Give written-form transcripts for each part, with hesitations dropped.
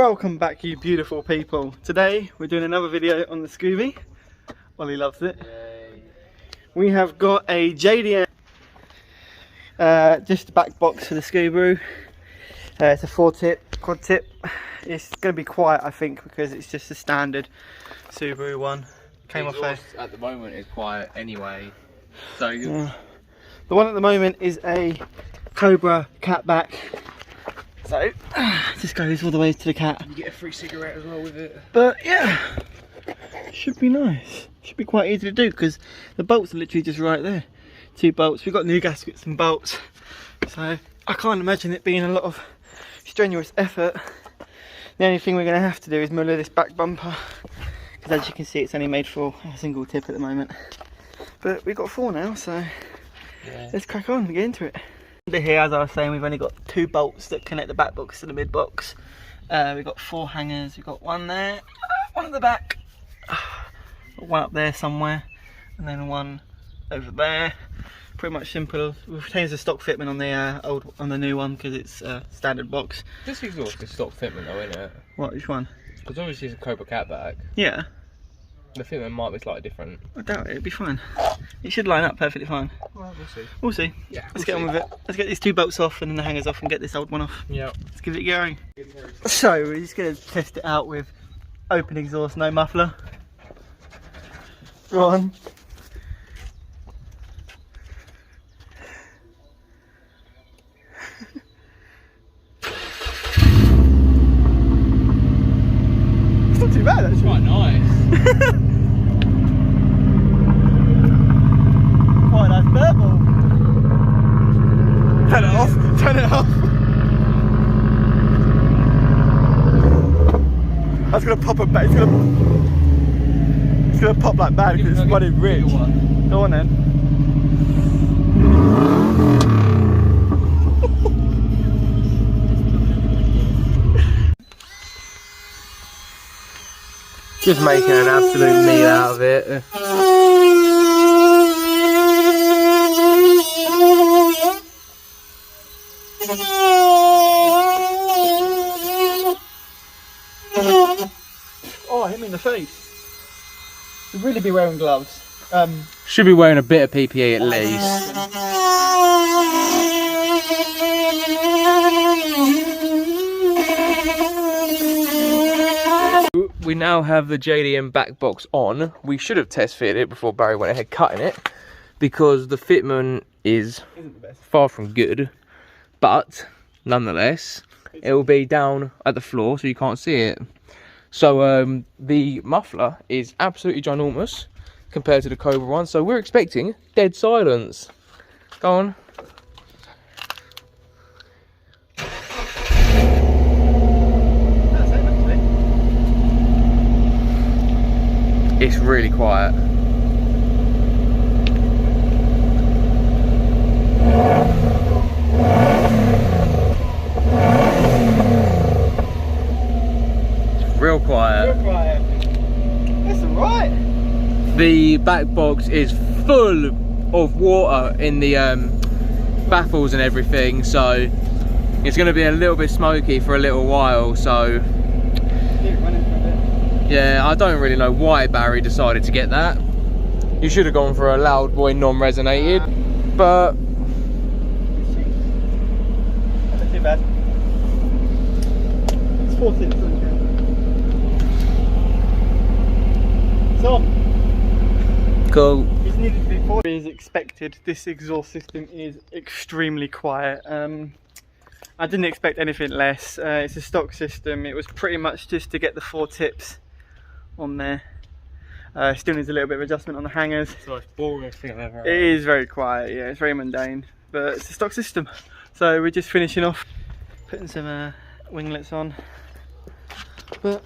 Welcome back, you beautiful people. Today we're doing another video on the Scooby. Ollie loves it. Yay. We have got a JDM, just a back box for the Subaru. It's a 4-tip, quad tip. It's going to be quiet, I think, because it's just a standard Subaru one. Came off at the moment is quiet anyway. So the one at the moment is a Cobra catback. So this goes all the way to the cat. you get a free cigarette as well with it. But yeah, should be nice. Should be quite easy to do because the bolts are literally just right there. 2 bolts. We've got new gaskets and bolts. So I can't imagine it being a lot of strenuous effort. The only thing we're going to have to do is muller this back bumper, because as you can see it's only made for a single tip at the moment. But we've got 4 now, so yeah, let's crack on and get into it. Here, as I was saying, we've only got 2 bolts that connect the back box to the mid box. We've got 4 hangers. We've got one there, one at the back, one up there somewhere, and then one over there. Pretty much simple. We've changed the stock fitment on the new one because it's a standard box. This exhaust is stock fitment though, isn't it? What? Which one? Because obviously it's a Cobra catback. Yeah. The fitment might be slightly different. I doubt it. It'll be fine. It should line up perfectly fine. Well, we'll see. We'll see. Yeah. Let's get on with it. Let's get these 2 bolts off and then the hangers off and get this old one off. Yeah. Let's give it a going. So we're just going to test it out with open exhaust, no muffler. Go on. It's not too bad actually. Quite nice. Quite a nice purple. Turn it off, turn it off. That's gonna pop a bit, it's gonna pop like bad because it's running rich. Go on then. Just making an absolute meal out of it. Oh, hit me in the face. Should really be wearing gloves. Should be wearing a bit of PPE at least. We now have the JDM back box on. We should have test fitted it before Barry went ahead cutting it, because the fitment is far from good, but nonetheless it will be down at the floor so you can't see it. So the muffler is absolutely ginormous compared to the Cobra one, so we're expecting dead silence. Go on. It's really quiet. It's real quiet. Real quiet. That's alright. The back box is full of water in the baffles and everything, so it's going to be a little bit smoky for a little while. So yeah, I don't really know why Barry decided to get that. You should have gone for a loud boy non-resonated, but not too bad. It's 4 tips. It's on. cool. It's needed to be 4. As expected, this exhaust system is extremely quiet. I didn't expect anything less. It's a stock system. It was pretty much just to get the 4 tips on there. Still needs a little bit of adjustment on the hangers. It's the most boring thing I've ever heard. It is very quiet, yeah, it's very mundane, but it's a stock system. So we're just finishing off, putting some winglets on, but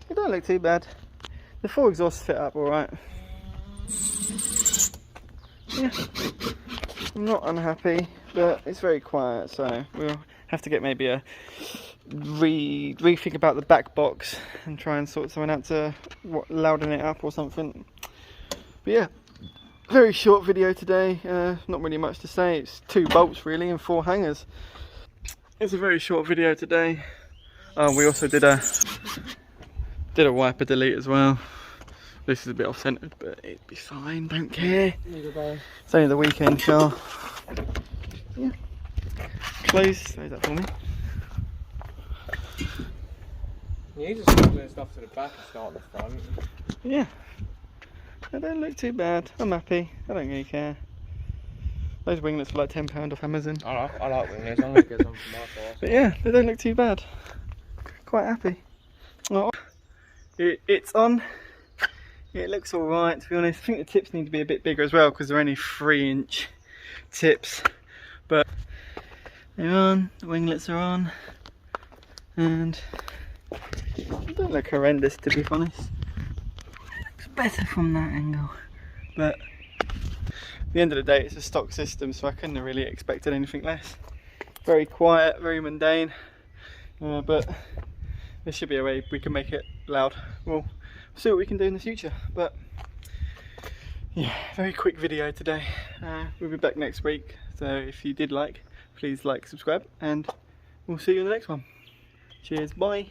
it don't look too bad. The 4 exhausts fit up alright. Yeah, I'm not unhappy, but it's very quiet, so we'll have to get maybe a rethink about the back box and try and sort something out to louden it up or something. But yeah, very short video today. Not really much to say. It's 2 bolts really and 4 hangers. It's a very short video today. Oh, we also did a wiper delete as well. This is a bit off centered, but it'd be fine, don't care. It's only the weekend car. Yeah. Close that for me. You just smuggling stuff to the back and start at the front. Yeah. They don't look too bad. I'm happy. I don't really care. Those winglets were like £10 off Amazon. I like winglets. I'm gonna get some for my car. But yeah, they don't look too bad. Quite happy. Well, it's on. It looks alright, to be honest. I think the tips need to be a bit bigger as well because they're only 3-inch tips. But they're on, the winglets are on, and they don't look horrendous, to be honest. It looks better from that angle. But at the end of the day, it's a stock system, so I couldn't have really expected anything less. Very quiet, very mundane, but there should be a way we can make it loud. We'll see what we can do in the future. But yeah, very quick video today. We'll be back next week, so if you did like, please like, subscribe, and we'll see you in the next one. Cheers, bye.